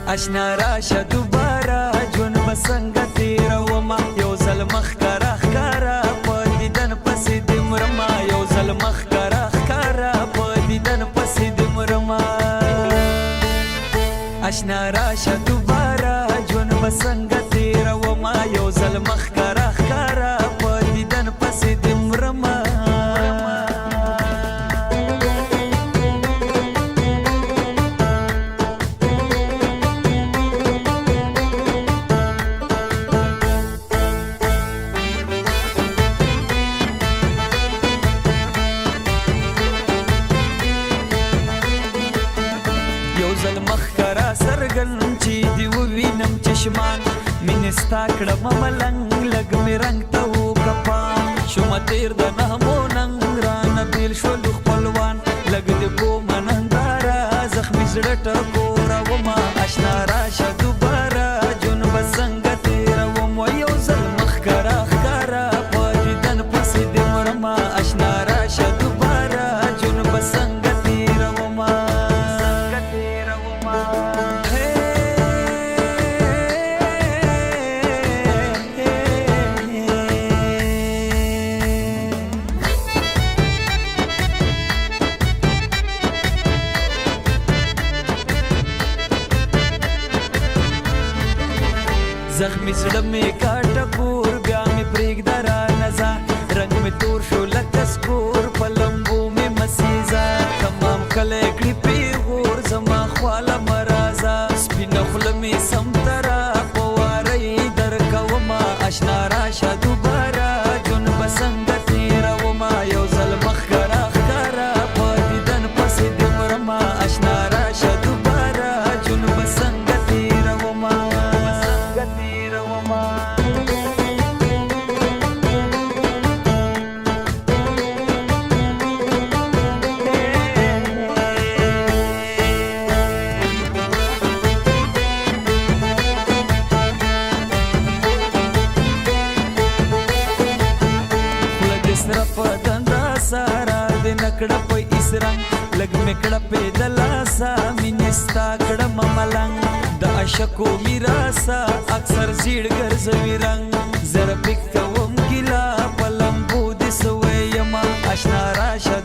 اشنا راشه دوباره ژوند به څنګه تېرومه یو ځل مخکره ښکاره په دیدن پسې دې مرمه یو ځل مخکره ښکاره په دیدن پسې دې مرمه اشنا راشه دوباره ژوند به څنګه تېرومه یو ځل مخکره ښکاره په دیدن پسې دې مرمه مخکره سرګن چې دی ووینم چشمان مینې ستا کړمه ملنګ لږ مې رنګ ته وکپان شومه تېر د نهمو ننګ رانه بېل شولو خپلوان لږ د کومه ننداره زخمي زړه ټکورومه اشنا راشه دوباره ژوند به څنګه تېروم یو ځل مخکره ښکاره په دیدن پسې دې مرمه اشنا راشه دوباره ژوند به څنګه تېرومه زخمی زړه مې کاټه پور بیا مې پرېږده رانه ځه رنګ مې تور شو لکه سپور په لمبو مې مسیزه تمام کلی کړي پیغور زما خواله مه راځه سپینه خوله مې سمتره په واره یې درکومه اشنا راشه دوباره ژوند به څنګه تېرومه یو ځل مخکره ښکاره په دیدن پسې دې مرمه اشنا راشه دوباره ژوند به څنګه تېرومه نکړه په اسرنګ لګ مې کړه په دلاسا مینې ستا کړمه ملنګ د عشقو میراسا اکثر زیړ ګرځوي رنګ زه رپېږ کوم ګیله په لمبو دې سوی یمه اشنا راشه